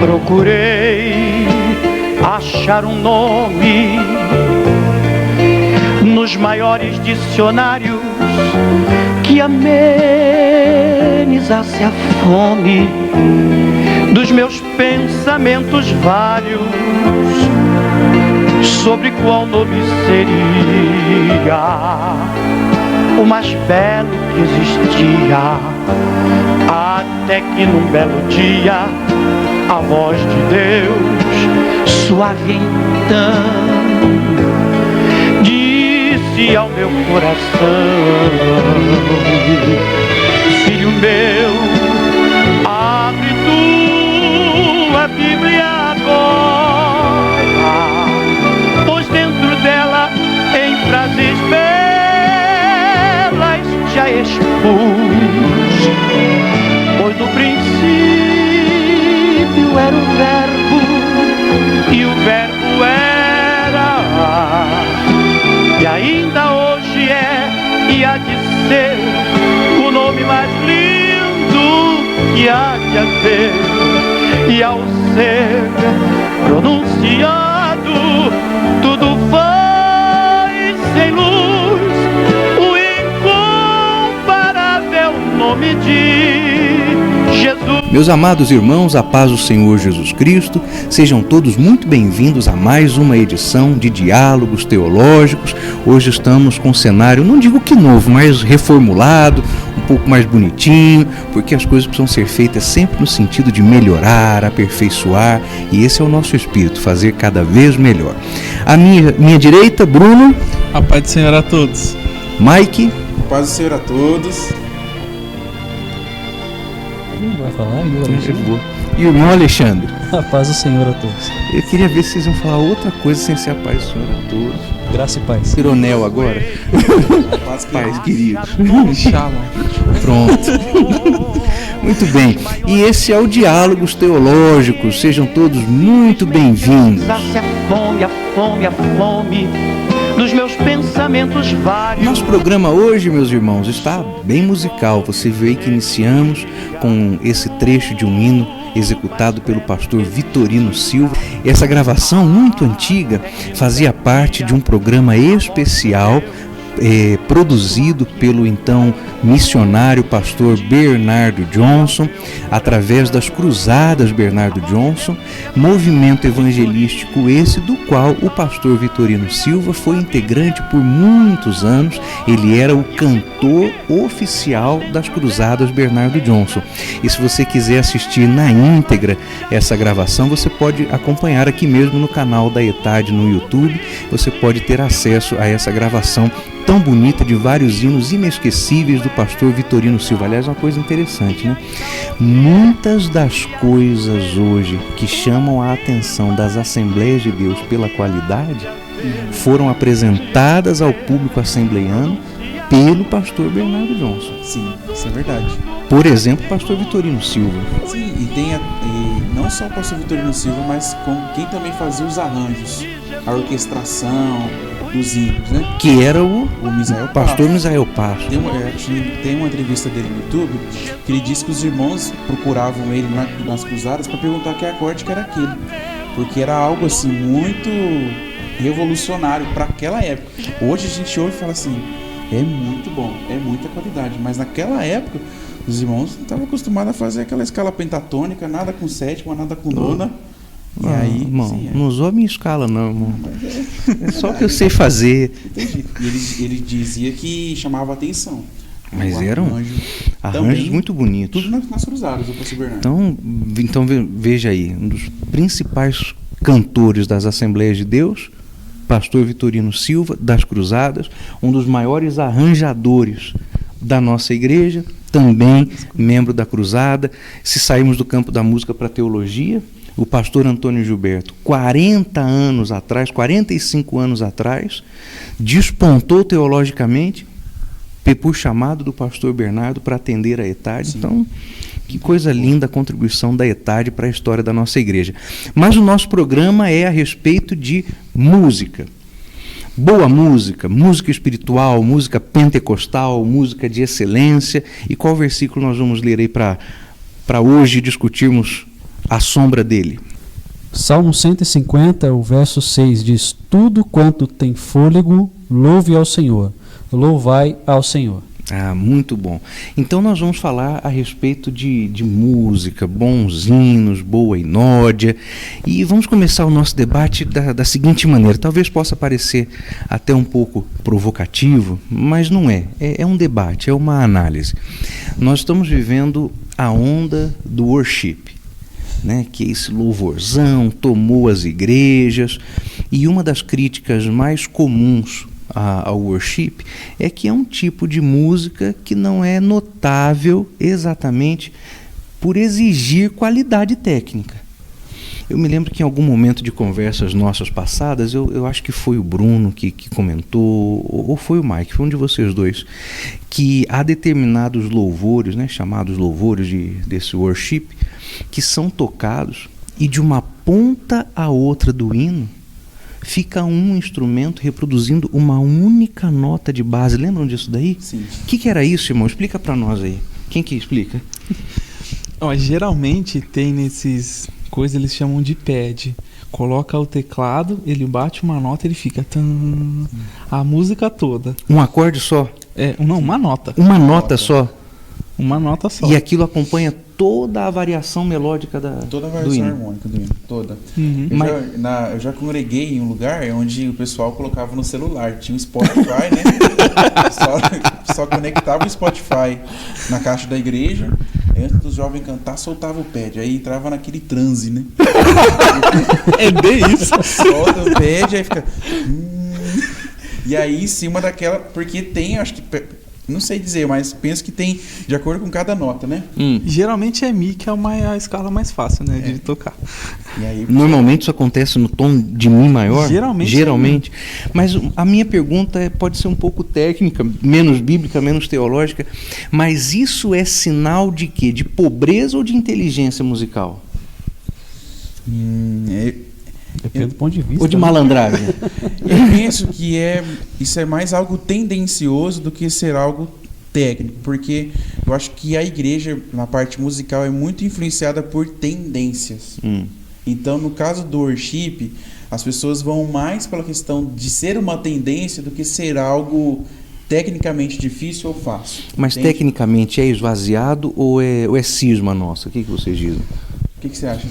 Procurei achar um nome nos maiores dicionários que amenizasse a fome dos meus pensamentos vários, sobre qual nome seria o mais belo que existia, até que num belo dia a voz de Deus, suave então, disse ao meu coração: filho meu, abre tua Bíblia agora, pois dentro dela, em frases belas, já expus, pois no princípio era o verbo, e o verbo era, e ainda hoje é, e há de ser, o nome mais lindo que há de haver. E ao ser pronunciado, tudo foi sem luz, o incomparável nome de Jesus. Meus amados irmãos, a paz do Senhor Jesus Cristo, sejam todos muito bem-vindos a mais uma edição de Diálogos Teológicos. Hoje estamos com um cenário, não digo que novo, mas reformulado, um pouco mais bonitinho, porque as coisas precisam ser feitas sempre no sentido de melhorar, aperfeiçoar, e esse é o nosso espírito, fazer cada vez melhor. À minha direita, Bruno. A paz do Senhor a todos. Mike. A paz do Senhor a todos. Vai falar? E o irmão Alexandre. A paz do Senhor a todos. Eu queria ver se vocês iam falar outra coisa sem ser a paz do Senhor a todos. Graça e paz. Pironel agora. Paz queridos. Pronto. Muito bem. E esse é o Diálogos Teológicos. Sejam todos muito bem-vindos. A fome dos meus pensamentos vários. Nosso programa hoje, meus irmãos, está bem musical. Você vê aí que iniciamos com esse trecho de um hino executado pelo pastor Vitorino Silva. Essa gravação muito antiga fazia parte de um programa especial produzido pelo então missionário pastor Bernardo Johnson, através das Cruzadas Bernardo Johnson, movimento evangelístico esse do qual o pastor Vitorino Silva foi integrante por muitos anos. Ele era o cantor oficial das Cruzadas Bernardo Johnson. E se você quiser assistir na íntegra essa gravação, você pode acompanhar aqui mesmo no canal da ETAD no YouTube. Você pode ter acesso a essa gravação tão bonita de vários hinos inesquecíveis do pastor Vitorino Silva. Aliás, uma coisa interessante, né? Muitas das coisas hoje que chamam a atenção das Assembleias de Deus pela qualidade foram apresentadas ao público assembleiano pelo pastor Bernardo Johnson. Sim, isso é verdade. Por exemplo, o pastor Vitorino Silva. Sim, e tem não só o pastor Vitorino Silva, mas com quem também fazia os arranjos, a orquestração dos hinos, né? Que era o Misael pastor Misael Passo. Tem uma entrevista dele no YouTube que ele disse que os irmãos procuravam ele nas cruzadas para perguntar que acorde que era aquele, porque era algo assim muito revolucionário para aquela época. Hoje a gente ouve e fala assim, é muito bom, é muita qualidade, mas naquela época os irmãos não estavam acostumados a fazer aquela escala pentatônica, nada com sétima, nada com nona. E aí, irmão, sim, não usou a minha escala não, irmão. É só o que eu sei fazer. Entendi. Ele dizia que chamava atenção. Mas eram arranjos muito bonitos. Tudo nas cruzadas, o pastor Bernardo. Então veja aí, um dos principais cantores das Assembleias de Deus, pastor Vitorino Silva, das Cruzadas, um dos maiores arranjadores da nossa igreja, também membro da Cruzada. Se saímos do campo da música para a teologia, o pastor Antônio Gilberto, 40 anos atrás, 45 anos atrás, despontou teologicamente por chamado do pastor Bernardo para atender a ETAD. Então, que coisa linda a contribuição da ETAD para a história da nossa igreja. Mas o nosso programa é a respeito de música. Boa música, música espiritual, música pentecostal, música de excelência. E qual versículo nós vamos ler aí para hoje discutirmos a sombra dele? Salmo 150, o verso 6 diz: tudo quanto tem fôlego, louve ao Senhor. Louvai ao Senhor. Ah, muito bom. Então nós vamos falar a respeito de música, bons hinos, boa inódia, e vamos começar o nosso debate da seguinte maneira. Talvez possa parecer até um pouco provocativo, mas não é. É um debate, é uma análise. Nós estamos vivendo a onda do worship, né? Que esse louvorzão tomou as igrejas, e uma das críticas mais comuns ao worship é que é um tipo de música que não é notável exatamente por exigir qualidade técnica. Eu me lembro que em algum momento de conversas nossas passadas, eu acho que foi o Bruno que comentou, ou foi o Mike, foi um de vocês dois, que há determinados louvores, né, chamados louvores desse worship, que são tocados e de uma ponta a outra do hino fica um instrumento reproduzindo uma única nota de base. Lembram disso daí? Sim. O que era isso, irmão? Explica para nós aí. Quem que explica? Geralmente tem nesses coisas, eles chamam de pad. Coloca o teclado, ele bate uma nota, ele fica a música toda. Um acorde só? Não, uma nota. Uma nota só? Uma nota só. E aquilo acompanha toda a variação melódica toda a do variação hino. harmônica do hino, toda. Uhum. Eu já congreguei em um lugar onde o pessoal colocava no celular, tinha o Spotify, né? só conectava o Spotify na caixa da igreja, antes dos jovens cantar, soltava o pad, aí entrava naquele transe, né? É bem isso. Solta o pad, aí fica... E aí em cima daquela, porque tem, acho que... Não sei dizer, mas penso que tem de acordo com cada nota, né? Geralmente é Mi, que é a escala mais fácil, né, de tocar. E aí, Normalmente isso acontece no tom de Mi maior? Geralmente. Mas a minha pergunta pode ser um pouco técnica, menos bíblica, menos teológica, mas isso é sinal de quê? De pobreza ou de inteligência musical? Depende do ponto de vista. Ou de malandragem? Eu penso que isso é mais algo tendencioso do que ser algo técnico, porque eu acho que a igreja, na parte musical, é muito influenciada por tendências. Então, no caso do worship, as pessoas vão mais pela questão de ser uma tendência do que ser algo tecnicamente difícil ou fácil. Mas entende? Tecnicamente é esvaziado ou é cisma nossa? O que vocês dizem? O que você acha?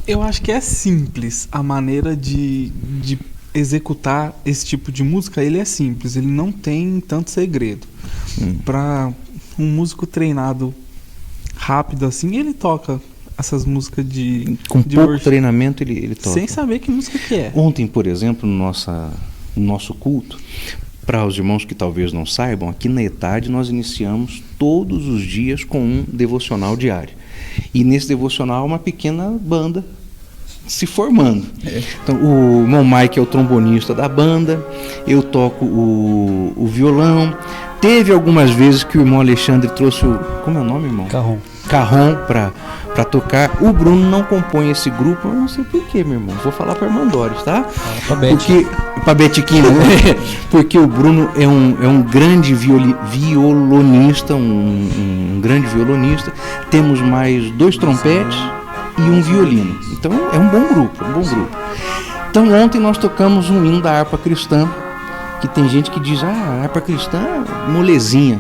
Eu acho que é simples a maneira de executar esse tipo de música. Ele é simples, ele não tem tanto segredo. Para um músico treinado rápido assim, ele toca essas músicas com de pouco worship, treinamento ele toca. sem saber que música que é. Ontem, por exemplo, no nosso culto, para os irmãos que talvez não saibam, aqui na ETAD nós iniciamos todos os dias com um devocional diário. E nesse devocional uma pequena banda se formando. Então, o irmão Mike é o trombonista da banda, eu toco o violão. Teve algumas vezes que o irmão Alexandre trouxe o... Como é o nome, irmão? Carrom para tocar. O Bruno não compõe esse grupo, eu não sei porquê, meu irmão. Vou falar para a irmã Doris, tá? Para Betiquina, né? Porque o Bruno é um grande violonista, um grande violonista. Temos mais 2 trompetes e um violino. Então é um bom grupo, Então ontem nós tocamos um hino da harpa cristã, que tem gente que diz, a harpa cristã é molezinha.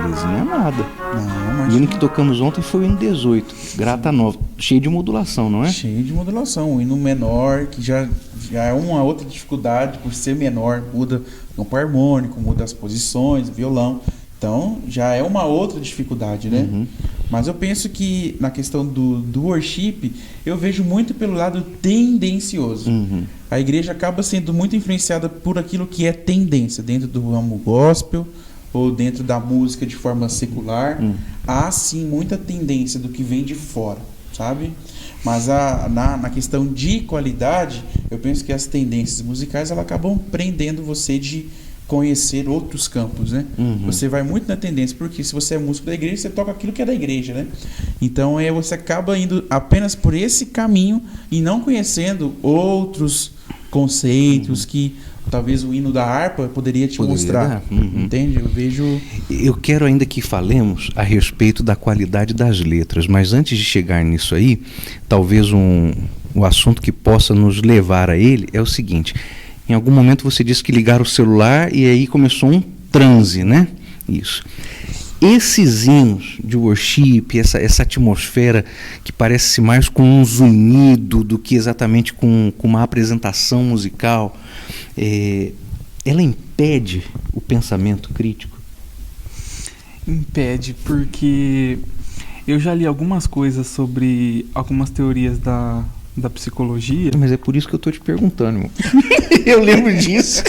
Molezinha é nada. O hino que tocamos ontem foi o hino 18, Grata Nova, cheio de modulação, não é? Cheio de modulação, o hino menor, que já é uma outra dificuldade por ser menor, muda o campo harmônico, muda as posições, violão, então já é uma outra dificuldade, né? Mas eu penso que na questão do worship, eu vejo muito pelo lado tendencioso. A igreja acaba sendo muito influenciada por aquilo que é tendência, dentro do ramo gospel, ou dentro da música de forma secular, há sim muita tendência do que vem de fora, sabe? Mas na questão de qualidade, eu penso que as tendências musicais elas acabam prendendo você de conhecer outros campos, né? Você vai muito na tendência, porque se você é músico da igreja, você toca aquilo que é da igreja, né? Então você acaba indo apenas por esse caminho e não conhecendo outros conceitos que talvez o hino da harpa poderia te mostrar. Entende? Eu quero ainda que falemos a respeito da qualidade das letras, mas antes de chegar nisso aí, talvez o assunto que possa nos levar a ele é o seguinte: em algum momento você disse que ligaram o celular e aí começou um transe, né? Isso. Esses hinos de worship, essa atmosfera que parece mais com um zunido do que exatamente com uma apresentação musical, ela impede o pensamento crítico? Impede, porque eu já li algumas coisas sobre algumas teorias da psicologia. Mas é por isso que eu estou te perguntando, irmão. Eu lembro disso.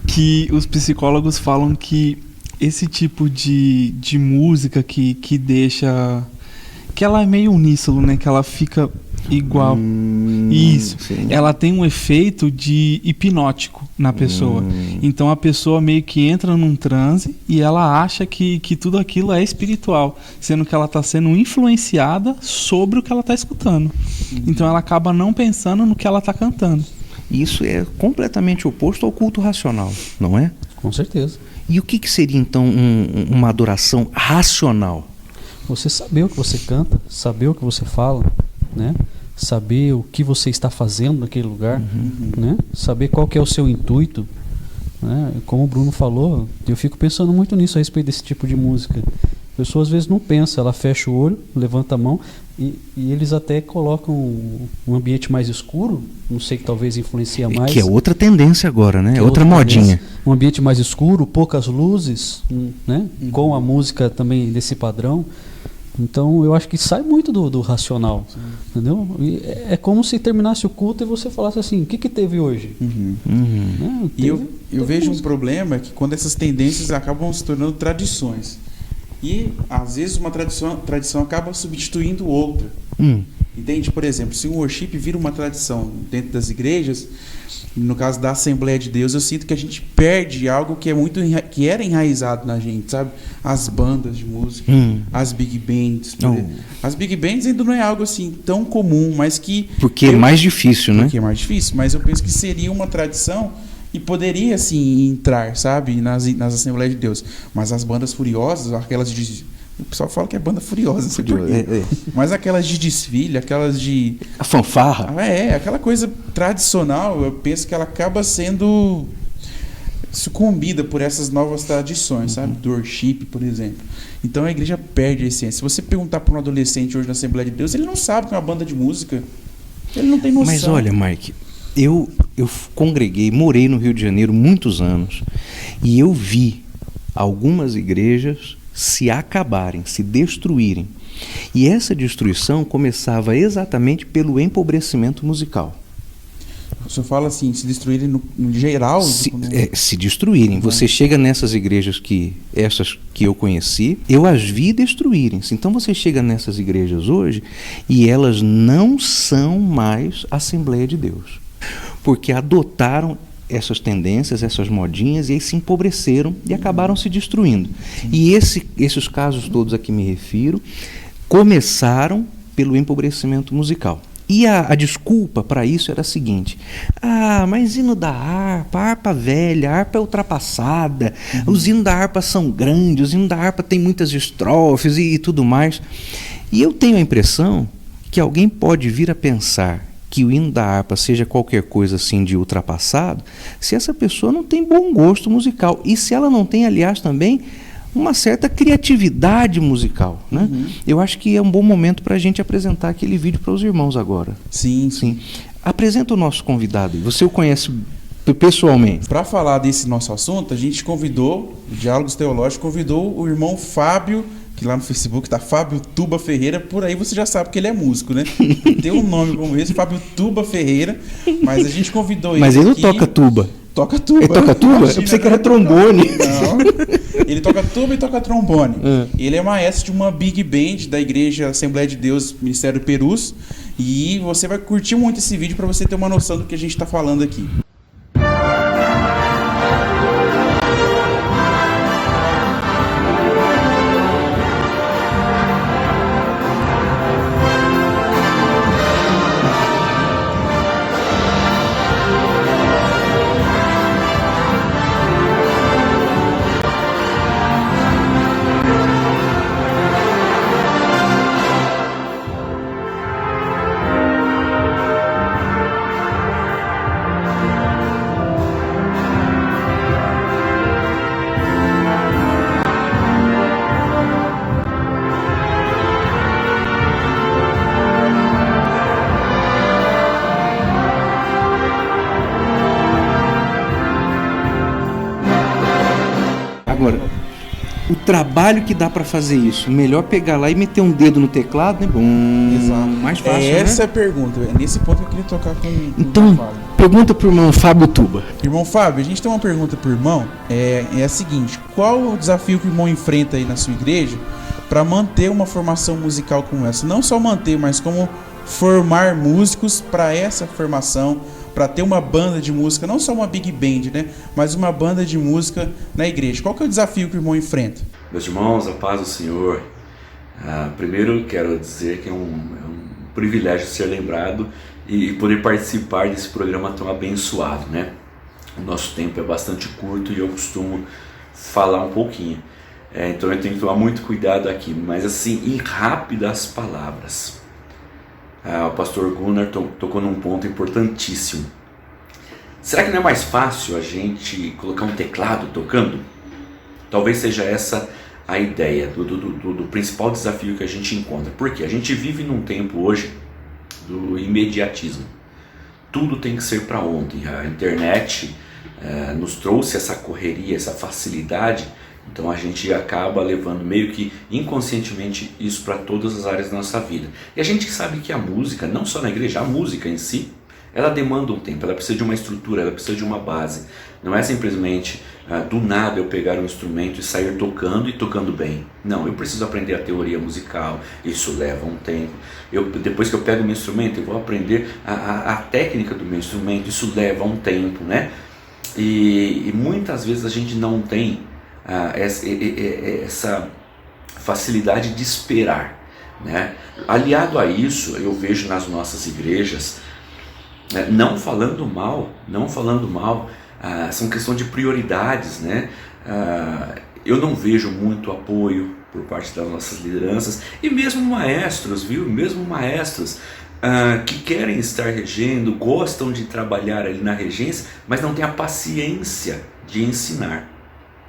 Que os psicólogos falam que esse tipo de música que deixa... que ela é meio uníssono, né? Que ela fica igual. Isso. Sim. Ela tem um efeito de hipnótico na pessoa. Então a pessoa meio que entra num transe e ela acha que tudo aquilo é espiritual, sendo que ela está sendo influenciada sobre o que ela está escutando. Então ela acaba não pensando no que ela está cantando. Isso é completamente oposto ao culto racional, não é? Com certeza. E o que seria então uma adoração racional? Você saber o que você canta, saber o que você fala, né? Saber o que você está fazendo naquele lugar, né? Saber qual que é o seu intuito, né? Como o Bruno falou, eu fico pensando muito nisso a respeito desse tipo de música. A pessoa às vezes não pensa, ela fecha o olho, levanta a mão e eles até colocam um ambiente mais escuro, não sei, que talvez influencia mais. Que é outra tendência agora, né? É outra modinha. Um ambiente mais escuro, poucas luzes, né? Com a música também desse padrão. Então eu acho que sai muito do racional, entendeu? E é como se terminasse o culto e você falasse assim: o que teve hoje? Né? E eu vejo um problema que quando essas tendências acabam se tornando tradições. E às vezes uma tradição acaba substituindo outra. Entende? Por exemplo, se o worship vira uma tradição dentro das igrejas, no caso da Assembleia de Deus, eu sinto que a gente perde algo que é que era enraizado na gente, sabe? As bandas de música, as big bands. As big bands ainda não é algo assim tão comum, mas que... Porque é mais difícil, né? Porque é mais difícil, mas eu penso que seria uma tradição e poderia, assim, entrar, sabe? Nas Assembleias de Deus. Mas as bandas furiosas, aquelas de... O pessoal fala que é banda furiosa, não sei porquê. Mas aquelas de desfile, aquelas de... A fanfarra. Aquela coisa tradicional, eu penso que ela acaba sendo sucumbida por essas novas tradições, sabe? Do worship, por exemplo. Então a igreja perde a essência. Se você perguntar para um adolescente hoje na Assembleia de Deus, ele não sabe que é uma banda de música. Ele não tem noção. Mas olha, Mike, eu congreguei, morei no Rio de Janeiro muitos anos e eu vi algumas igrejas se acabarem, se destruírem. E essa destruição começava exatamente pelo empobrecimento musical. O senhor fala assim, se destruírem no geral? Se destruírem. Você chega nessas igrejas essas que eu conheci, eu as vi destruírem-se. Então você chega nessas igrejas hoje e elas não são mais Assembleia de Deus. Porque adotaram essas tendências, essas modinhas, e aí se empobreceram e acabaram se destruindo. E esses casos todos a que me refiro começaram pelo empobrecimento musical. E a desculpa para isso era a seguinte: mas hino da harpa, a harpa velha, a harpa é ultrapassada, os hinos da harpa são grandes, os hinos da harpa tem muitas estrofes e tudo mais. E eu tenho a impressão que alguém pode vir a pensar que o hino da harpa seja qualquer coisa assim de ultrapassado, se essa pessoa não tem bom gosto musical e se ela não tem, aliás, também uma certa criatividade musical, né? Eu acho que é um bom momento para a gente apresentar aquele vídeo para os irmãos agora. Sim. Apresenta o nosso convidado. Você o conhece pessoalmente? Para falar desse nosso assunto, a gente convidou, o Diálogos Teológicos convidou o irmão Fábio, que lá no Facebook tá Fábio Tuba Ferreira. Por aí você já sabe que ele é músico, né? Tem um nome como esse, Fábio Tuba Ferreira, mas a gente convidou ele. Mas ele não toca tuba. toca tuba. Ele toca tuba? Imagina, Eu pensei que era trombone. Não, ele toca tuba e toca trombone. Ele é maestro de uma big band da Igreja Assembleia de Deus, Ministério Perus. E você vai curtir muito esse vídeo para você ter uma noção do que a gente está falando aqui. Agora, o trabalho que dá pra fazer isso, melhor pegar lá e meter um dedo no teclado, né? Exato. Mais fácil, Essa né? é a pergunta. É nesse ponto que eu queria tocar com o Então, Fábio. pergunta pro irmão Fábio Tuba. Irmão Fábio, a gente tem uma pergunta pro irmão. É a seguinte: qual o desafio que o irmão enfrenta aí na sua igreja para manter uma formação musical como essa? Não só manter, mas como formar músicos para essa formação, para ter uma banda de música, não só uma big band, né? Mas uma banda de música na igreja. Qual que é o desafio que o irmão enfrenta? Meus irmãos, a paz do Senhor. Primeiro quero dizer que é um privilégio ser lembrado e poder participar desse programa tão abençoado, né? O nosso tempo é bastante curto e eu costumo falar um pouquinho. Então eu tenho que tomar muito cuidado aqui, mas assim, em rápidas palavras. O pastor Gunnar tocou num ponto importantíssimo. Será que não é mais fácil a gente colocar um teclado tocando? Talvez seja essa a ideia do principal desafio que a gente encontra. Porque a gente vive num tempo hoje do imediatismo. Tudo tem que ser para ontem. A internet nos trouxe essa correria, essa facilidade. Então a gente acaba levando meio que inconscientemente isso para todas as áreas da nossa vida. E a gente sabe que a música, não só na igreja, a música em si, ela demanda um tempo, ela precisa de uma estrutura, ela precisa de uma base. Não é simplesmente do nada eu pegar um instrumento e sair tocando e tocando bem. Não, eu preciso aprender a teoria musical, isso leva um tempo. Depois que eu pego o meu instrumento, eu vou aprender a técnica do meu instrumento, isso leva um tempo, né? E muitas vezes a gente não tem essa facilidade de esperar, né? Aliado a isso, eu vejo nas nossas igrejas, não falando mal, são questão de prioridades, né? Eu não vejo muito apoio por parte das nossas lideranças e mesmo maestros, que querem estar regendo, gostam de trabalhar ali na regência, mas não têm a paciência de ensinar.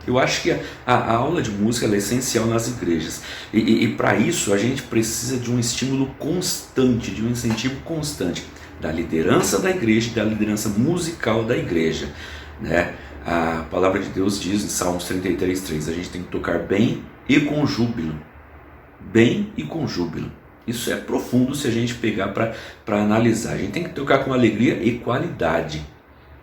Eu acho que a aula de música é essencial nas igrejas e para isso a gente precisa de um estímulo constante, de um incentivo constante da liderança da igreja e da liderança musical da igreja, né? A palavra de Deus diz em Salmos 33:3, a gente tem que tocar bem e com júbilo. Bem e com júbilo. Isso é profundo se a gente pegar para analisar. A gente tem que tocar com alegria e qualidade,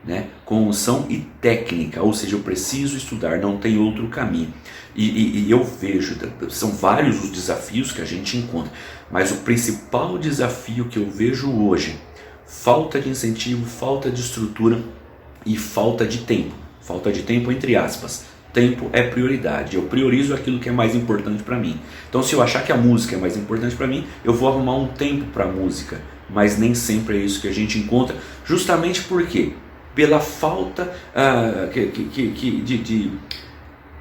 né? Com unção e técnica, ou seja, eu preciso estudar, não tem outro caminho. E eu vejo, são vários os desafios que a gente encontra, mas o principal desafio que eu vejo hoje, falta de incentivo, falta de estrutura e falta de tempo. Falta de tempo entre aspas. Tempo é prioridade, eu priorizo aquilo que é mais importante para mim. Então se eu achar que a música é mais importante para mim, eu vou arrumar um tempo para a música, mas nem sempre é isso que a gente encontra, justamente porque pela falta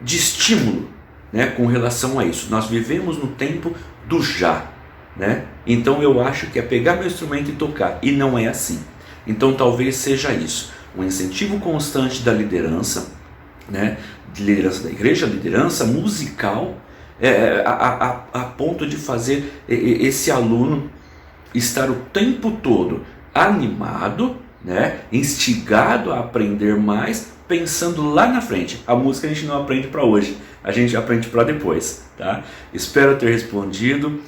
de estímulo, né, com relação a isso. Nós vivemos no tempo do já, né? Então eu acho que é pegar meu instrumento e tocar, e não é assim. Então talvez seja isso, um incentivo constante da liderança, né, de liderança da igreja, liderança musical, a ponto de fazer esse aluno estar o tempo todo animado, né, instigado a aprender mais, pensando lá na frente. A música a gente não aprende para hoje, a gente aprende para depois. tá? Espero ter respondido.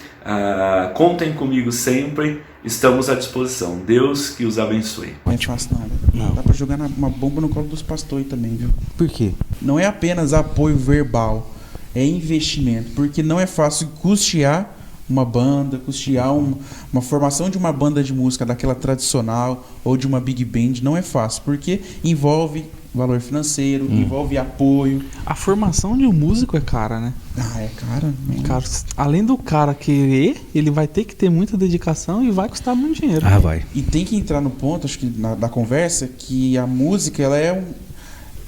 Contem comigo sempre. Estamos à disposição. Deus que os abençoe. Não é fácil não. Dá pra jogar uma bomba no colo dos pastores também, viu? Por quê? Não é apenas apoio verbal, é investimento. Porque não é fácil custear uma banda, custear uma formação de uma banda de música daquela tradicional ou de uma big band. Não é fácil, porque envolve valor financeiro, envolve apoio. A formação de um músico é cara, né? É cara. Cara, além do cara querer, ele vai ter que ter muita dedicação e vai custar muito dinheiro. Vai. E tem que entrar no ponto, acho que da conversa, que a música, ela é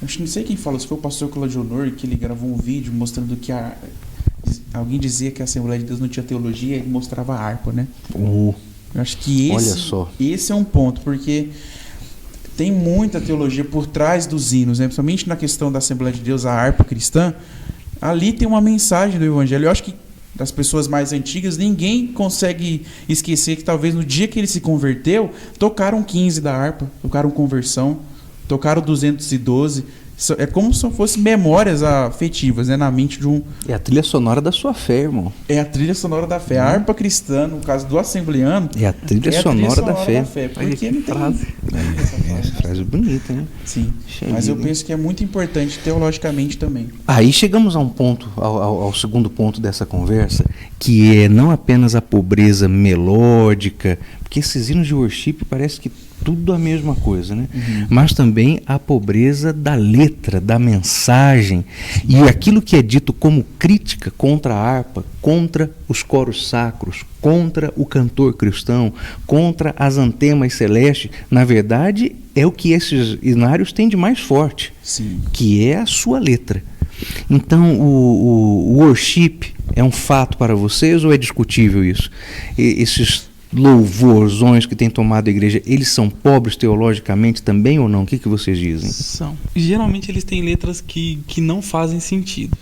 acho que não sei quem falou, se foi o pastor Claudio Honor, que ele gravou um vídeo mostrando que alguém dizia que a Assembleia de Deus não tinha teologia, ele mostrava a harpa, né? Eu acho que olha só. Esse é um ponto, porque tem muita teologia por trás dos hinos, né? Principalmente na questão da Assembleia de Deus, a harpa cristã. Ali tem uma mensagem do Evangelho. Eu acho que das pessoas mais antigas, ninguém consegue esquecer que talvez no dia que ele se converteu, tocaram 15 da harpa, tocaram conversão, tocaram 212. É como se fossem memórias afetivas, né, na mente de um... É a trilha sonora da sua fé, irmão. É a trilha sonora da fé. A harpa cristã, no caso do assembleano... É a trilha sonora da fé. Porque não tem... Essa frase bonita, né? Sim, mas eu penso que é muito importante teologicamente também. Aí chegamos a um ponto, ao segundo ponto dessa conversa, que é não apenas a pobreza melódica, porque esses hinos de worship parece que tudo a mesma coisa, né? Mas também a pobreza da letra, da mensagem, e aquilo que é dito como crítica contra a harpa, contra os coros sacros, contra o cantor cristão, contra as antemas celestes, na verdade é o que esses hinários têm de mais forte, que é a sua letra. Então o worship é um fato para vocês ou é discutível isso? Esses louvorzões que tem tomado a igreja, eles são pobres teologicamente também ou não? O que vocês dizem? São. Geralmente eles têm letras que não fazem sentido.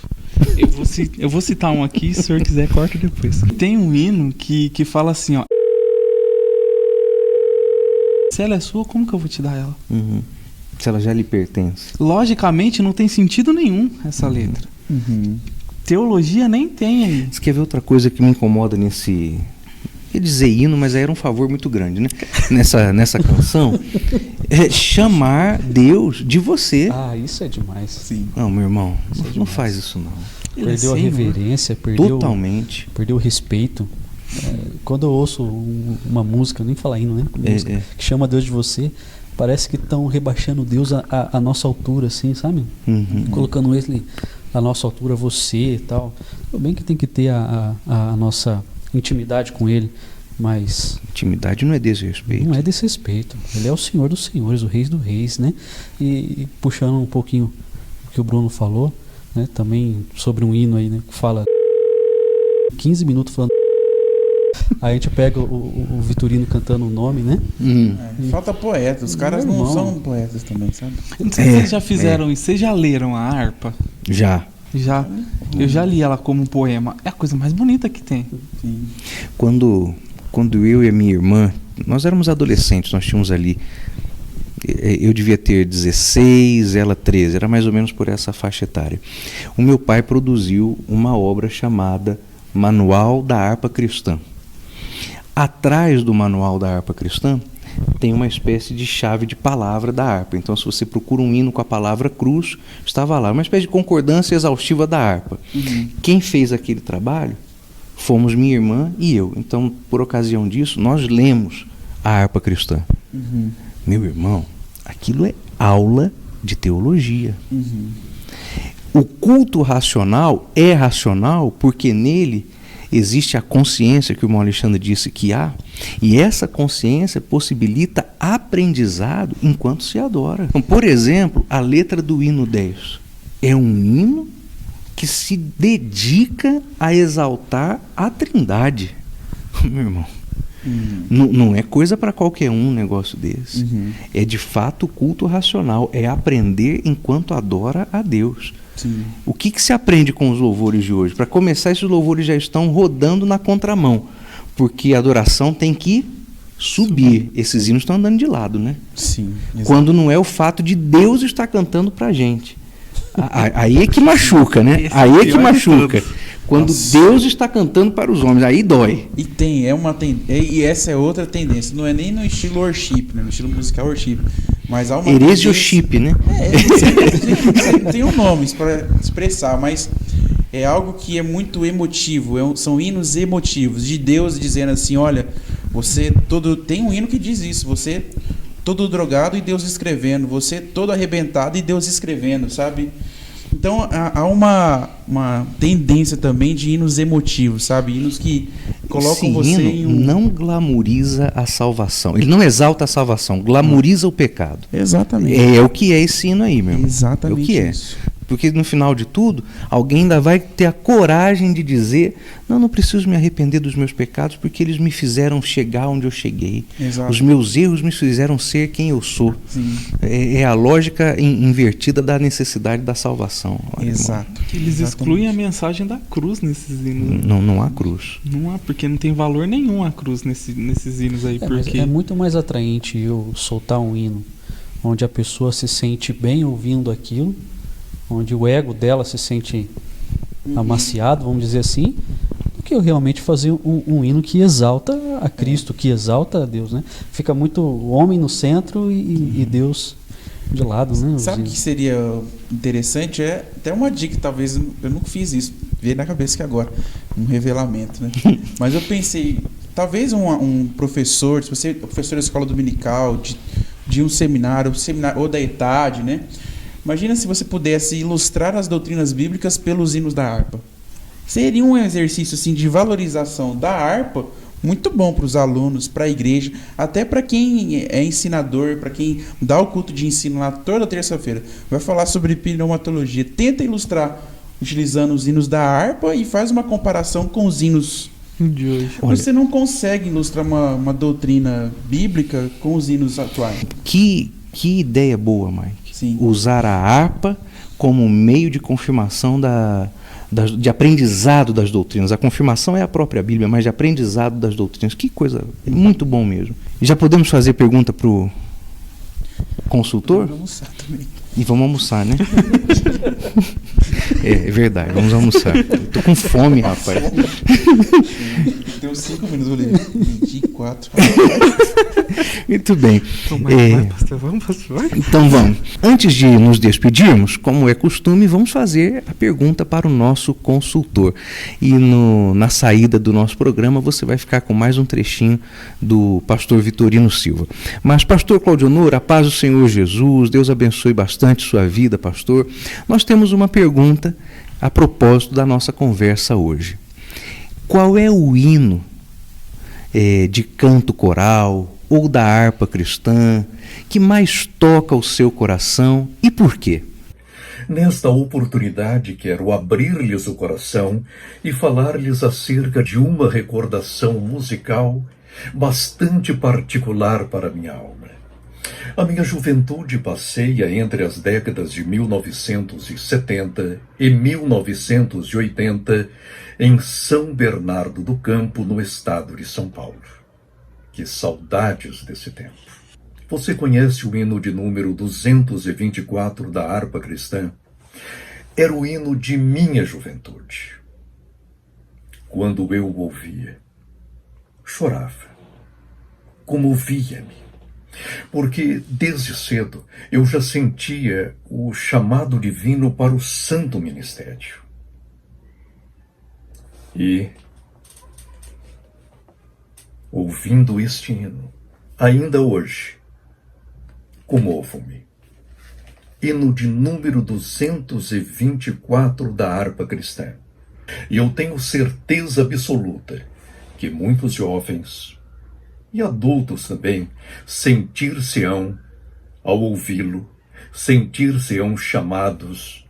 Eu vou citar um aqui, se o senhor quiser, corta depois. Tem um hino que fala assim, ó. Se ela é sua, como que eu vou te dar ela? Se ela já lhe pertence. Logicamente não tem sentido nenhum essa letra. Teologia nem tem aí. Você quer ver outra coisa que me incomoda nesse... Quer dizer hino, mas aí era um favor muito grande, né? Nessa canção, é chamar Deus de você. Isso é demais. Sim. Não, meu irmão, não faz isso não. Perdeu a reverência, perdeu o respeito. Quando eu ouço uma música, nem falar hino, né? Música que chama Deus de você, parece que estão rebaixando Deus à nossa altura, assim, sabe? Colocando ele à nossa altura, você e tal. Tudo bem que tem que ter a nossa intimidade com ele, mas... Intimidade não é desrespeito. Não é desrespeito. Ele é o Senhor dos Senhores, o Rei dos Reis, né? E puxando um pouquinho o que o Bruno falou, né? Também sobre um hino aí, né? Que fala 15 minutos falando. Aí a gente pega o Vitorino cantando o nome, né? Falta poeta. Os caras não são poetas também, sabe? Não sei se vocês já fizeram isso. Vocês já leram a harpa? Já. Eu já li ela como um poema. É a coisa mais bonita que tem. Sim. Quando eu e a minha irmã, nós éramos adolescentes, nós tínhamos ali, eu devia ter 16, ela 13, era mais ou menos por essa faixa etária. O meu pai produziu uma obra chamada Manual da Harpa Cristã. Atrás do Manual da Harpa Cristã tem uma espécie de chave de palavra da harpa. Então, se você procura um hino com a palavra cruz, estava lá, uma espécie de concordância exaustiva da harpa. Quem fez aquele trabalho fomos minha irmã e eu. Então, por ocasião disso, nós lemos a harpa cristã. Meu irmão, aquilo é aula de teologia. O culto racional é racional porque nele existe a consciência que o irmão Alexandre disse que há, e essa consciência possibilita aprendizado enquanto se adora. Então, por exemplo, a letra do hino 10 é um hino que se dedica a exaltar a Trindade. Meu irmão, não é coisa para qualquer um negócio desse. É de fato culto racional, é aprender enquanto adora a Deus. Sim. O que se aprende com os louvores de hoje? Para começar, esses louvores já estão rodando na contramão, porque a adoração tem que subir. Esses hinos estão andando de lado, né? Sim. Quando não é o fato de Deus estar cantando para a gente. Aí é que machuca, né? Aí é que machuca. Quando Nossa. Deus está cantando para os homens, aí dói. E essa é outra tendência. Não é nem no estilo worship, né? No estilo musical worship. Mas há uma Heresioship, né? Tem um nome para expressar, mas é algo que é muito emotivo. São hinos emotivos de Deus dizendo assim: olha, você todo. Tem um hino que diz isso, você todo drogado e Deus escrevendo, você todo arrebentado e Deus escrevendo, sabe? Então há uma tendência também de hinos emotivos, sabe? Hinos que colocam Esse você hino em um... não glamoriza a salvação. Ele não exalta a salvação, glamoriza o pecado. Exatamente. É o que é esse hino aí, meu irmão. Exatamente É o que é. isso. Porque no final de tudo, alguém ainda vai ter a coragem de dizer: não preciso me arrepender dos meus pecados, porque eles me fizeram chegar onde eu cheguei. Exato. Os meus erros me fizeram ser quem eu sou. Sim. É a lógica invertida da necessidade da salvação. Olha, Exato. Eles Exatamente. excluem a mensagem da cruz nesses hinos. não há cruz. Não há, porque não tem valor nenhum a cruz nesses hinos aí. Mas Porque é muito mais atraente eu soltar um hino onde a pessoa se sente bem ouvindo aquilo, onde o ego dela se sente amaciado, vamos dizer assim, do que eu realmente fazer um hino que exalta a Cristo, que exalta a Deus, né? Fica muito o homem no centro e Deus de lado, né? Sabe o que seria interessante? É até uma dica, talvez eu nunca fiz isso, veio na cabeça que agora, um revelamento, né? Mas eu pensei, talvez um professor, se você é professor da escola dominical, de um seminário ou da ETAD, né? Imagina se você pudesse ilustrar as doutrinas bíblicas pelos hinos da harpa. Seria um exercício assim, de valorização da harpa muito bom para os alunos, para a igreja, até para quem é ensinador, para quem dá o culto de ensino lá toda terça-feira. Vai falar sobre pneumatologia. Tenta ilustrar utilizando os hinos da harpa e faz uma comparação com os hinos de hoje. Olha, você não consegue ilustrar uma doutrina bíblica com os hinos atuais. Que ideia boa, Mike. Sim. Usar a harpa como meio de confirmação de aprendizado das doutrinas. A confirmação é a própria Bíblia, mas de aprendizado das doutrinas. Que coisa, muito bom mesmo. Já podemos fazer pergunta para o consultor? Vamos almoçar também. E vamos almoçar, né? É verdade, vamos almoçar. Tô com fome, rapaz. Deu 5 minutos, eu olhei. 24. Muito bem. Então, vai, pastor, vamos, pastor. Então vamos. Antes de nos despedirmos, como é costume, vamos fazer a pergunta para o nosso consultor. E na saída do nosso programa você vai ficar com mais um trechinho do pastor Vitorino Silva. Mas, pastor Claudionor, a paz do Senhor Jesus, Deus abençoe bastante sua vida, pastor. Nós temos uma pergunta a propósito da nossa conversa hoje. Qual é o hino de canto coral ou da harpa cristã que mais toca o seu coração e por quê? Nesta oportunidade quero abrir-lhes o coração e falar-lhes acerca de uma recordação musical bastante particular para minha alma. A minha juventude passeia entre as décadas de 1970 e 1980 em São Bernardo do Campo, no estado de São Paulo. Que saudades desse tempo! Você conhece o hino de número 224 da harpa cristã? Era o hino de minha juventude. Quando eu o ouvia, chorava, comovia-me, porque desde cedo eu já sentia o chamado divino para o santo ministério. E, ouvindo este hino, ainda hoje, comovo-me. Hino de número 224 da harpa cristã. E eu tenho certeza absoluta que muitos jovens e adultos também sentir-se-ão ao ouvi-lo, sentir-se-ão chamados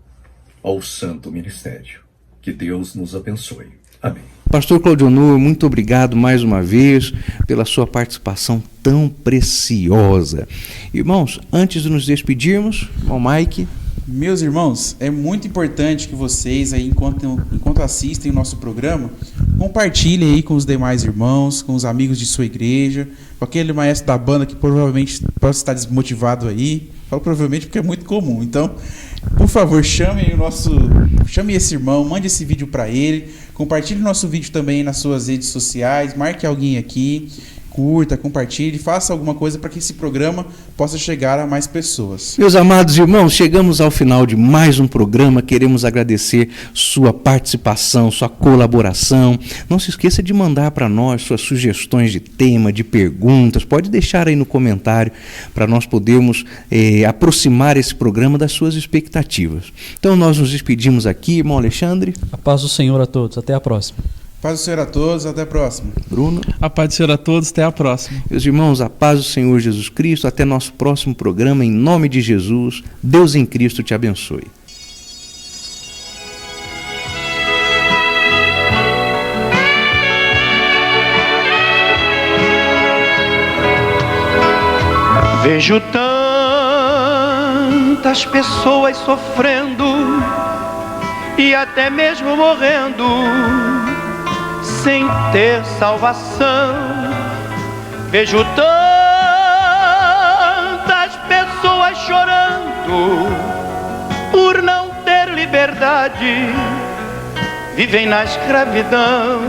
ao santo ministério. Que Deus nos abençoe. Amém. Pastor Claudionor, muito obrigado mais uma vez pela sua participação tão preciosa. Irmãos, antes de nos despedirmos, irmão Mike. Meus irmãos, é muito importante que vocês, aí, enquanto assistem o nosso programa, compartilhem aí com os demais irmãos, com os amigos de sua igreja, com aquele maestro da banda que provavelmente pode estar desmotivado aí. Falo provavelmente porque é muito comum. Então, por favor, chamem o nosso chame esse irmão, mande esse vídeo para ele, compartilhe nosso vídeo também nas suas redes sociais, marque alguém aqui, curta, compartilhe, faça alguma coisa para que esse programa possa chegar a mais pessoas. Meus amados irmãos, chegamos ao final de mais um programa. Queremos agradecer sua participação, sua colaboração. Não se esqueça de mandar para nós suas sugestões de tema, de perguntas. Pode deixar aí no comentário para nós podermos aproximar esse programa das suas expectativas. Então nós nos despedimos aqui, irmão Alexandre. A paz do Senhor a todos. Até a próxima. Paz do Senhor a todos, até a próxima. Bruno. A paz do Senhor a todos, até a próxima. Meus irmãos, a paz do Senhor Jesus Cristo, até nosso próximo programa, em nome de Jesus. Deus em Cristo te abençoe. Vejo tantas pessoas sofrendo e até mesmo morrendo sem ter salvação. Vejo tantas pessoas chorando por não ter liberdade, vivem na escravidão.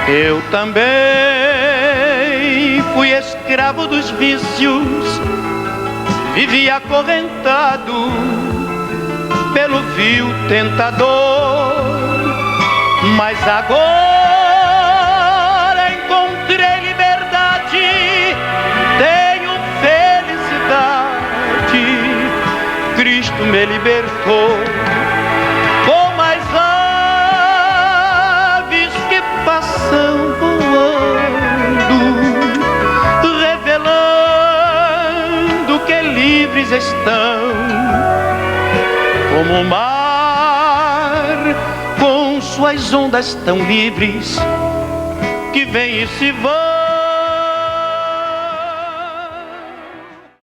Eu também fui escravo dos vícios, vivi acorrentado pelo vil tentador, mas agora encontrei liberdade, tenho felicidade. Cristo me libertou, como as aves que passam voando, revelando que livres estão, como o mar com suas ondas tão livres que vêm e se vão.